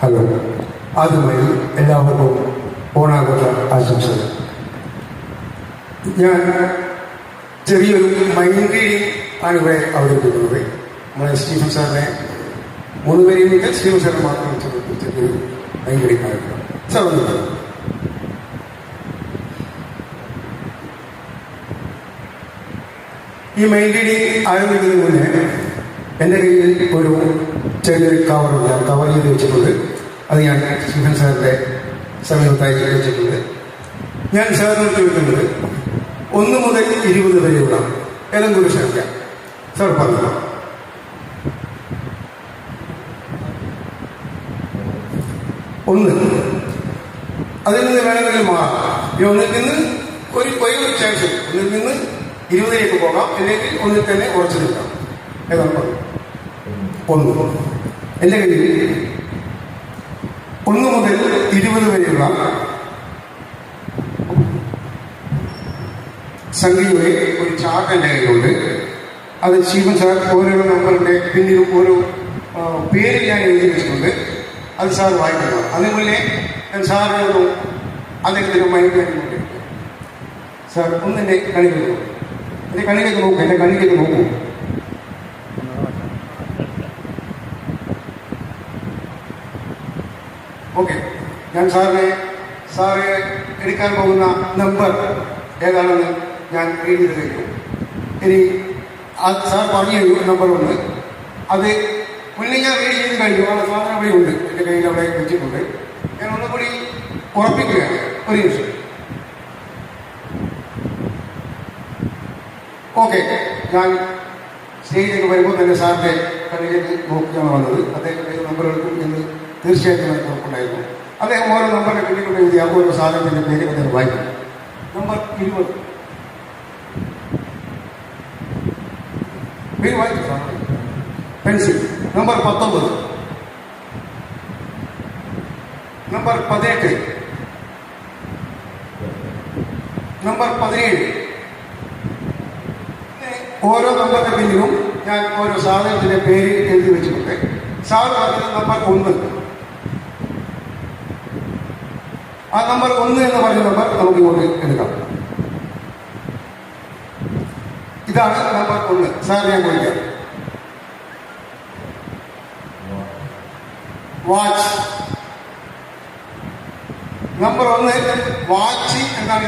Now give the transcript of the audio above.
Hello, ആദ്യമായി എല്ലാവർക്കും ഓണാഘോഷ ആശംസകൾ. ഞാൻ ചെറിയൊരു മൈൻഡ് റീഡിംഗ് ആണ് ഇവിടെ അവതരിപ്പിക്കുന്നത്. നമ്മളെ സ്റ്റീഫൻ സാറിനെ 3 പേരെയും സ്റ്റീഫൻ സാറിനെ മാത്രം ചെറിയൊരു മൈൻഡ് റീഡിംഗ് ആയിരുന്നു. സാർ ഒന്ന് ഈ മൈൻഡ് റീഡിംഗ് ആരംഭിക്കുന്നതിന് മുന്നേ എൻ്റെ കയ്യിൽ ഒരു ചെറിയൊരു കവറുണ്ട്. കവർ ചെയ്ത് വെച്ചിട്ടുണ്ട്. അത് ഞാൻ സ്റ്റീഫൻ സാറിൻ്റെ സമീപത്തായി വെച്ചിട്ടുണ്ട്. ഞാൻ സാറിനോട് ചോദിക്കുന്നത് 1 മുതൽ 20 വരെയുള്ള ഏതെങ്കിലും ഒരു സംഖ്യ സാർ പറഞ്ഞു. 1. അതിൽ നിന്ന് വേണമെങ്കിൽ മാറാം. ഈ 1ൽ നിന്ന് ഒരു ചാൻസ് 1ൽ നിന്ന് 20ലേക്ക് പോകാം, അല്ലെങ്കിൽ 1ൽ തന്നെ ഉറച്ചു നിൽക്കാം. ഏതാണ് 1? എൻ്റെ കയ്യിൽ 1 മുതൽ 20 വരെയുള്ള സംഖ്യയുടെ ഒരു ചാർട്ട് എൻ്റെ കയ്യിലുണ്ട്. അത് സ്റ്റീഫൻ സാർ ഓരോ നമ്പറിൻ്റെ പിന്നിലും ഓരോ പേര് ഞാൻ എഴുതി വെച്ചിട്ടുണ്ട്. അത് സാർ വായിക്കണം. അതിന് മുന്നേ ഞാൻ സാറിനോട് അദ്ദേഹത്തിൻ്റെ മൈൻഡ് വേണ്ടിയിട്ടുണ്ട്. സാർ ഒന്ന് എൻ്റെ കണ്ണിലേക്ക് നോക്കും. എൻ്റെ കണ്ണിലേക്ക് നോക്കും. എൻ്റെ കണ്ണിലേക്ക് നോക്കൂ. ഓക്കെ, ഞാൻ സാറ് എടുക്കാൻ പോകുന്ന നമ്പർ ഏതാണെന്ന് ഞാൻ എഴുതി കഴിഞ്ഞു. ഇനി സാർ പറഞ്ഞു കഴിഞ്ഞു നമ്പർ 1. അത് മുന്നേ ഞാൻ റീഡ് ചെയ്ത് കഴിഞ്ഞു. ആ സാധനം അവിടെ ഉണ്ട്, എൻ്റെ കയ്യിൽ അവിടെ വെച്ചിട്ടുണ്ട്. ഞാൻ ഒന്നുകൂടി ഉറപ്പിക്കുകയാണ്. ഒരു നിമിഷം. ഓക്കെ, ഞാൻ സ്റ്റേജിലേക്ക് വരുമ്പോൾ തന്നെ സാറിൻ്റെ കണ്ണിലേക്ക് നോക്കിയാണ് വന്നത്. അദ്ദേഹത്തിൻ്റെ നമ്പർ എടുക്കും എന്ന് തീർച്ചയായിട്ടും എനിക്ക് ഉറപ്പുണ്ടായിരുന്നു. അദ്ദേഹം ഓരോ നമ്പറിനെ പിന്നിക്കൊണ്ട് എഴുതി ഓരോ സാധനത്തിൻ്റെ പേര് അദ്ദേഹം വായിക്കും. നമ്പർ 20 പേര് വായിക്കും. പെൻസിൽ. Number 19, number 18, number 17. ഓരോ നമ്പറിന്റെ പിന്നിലും ഞാൻ ഓരോ സാധനത്തിന്റെ പേര് എഴുതി വെച്ചിട്ടുണ്ട്. സാർ പറഞ്ഞത് നമ്പർ 1. ആ നമ്പർ 1 എന്ന് പറഞ്ഞ നമ്പർ നമുക്ക് ഇങ്ങോട്ട് എടുക്കാം. ഇതാണ് നമ്പർ 1. സാർ ഞാൻ വിളിക്കാം. വാച്ച്. നമ്പർ 1 വാച്ച് എന്നാണ്.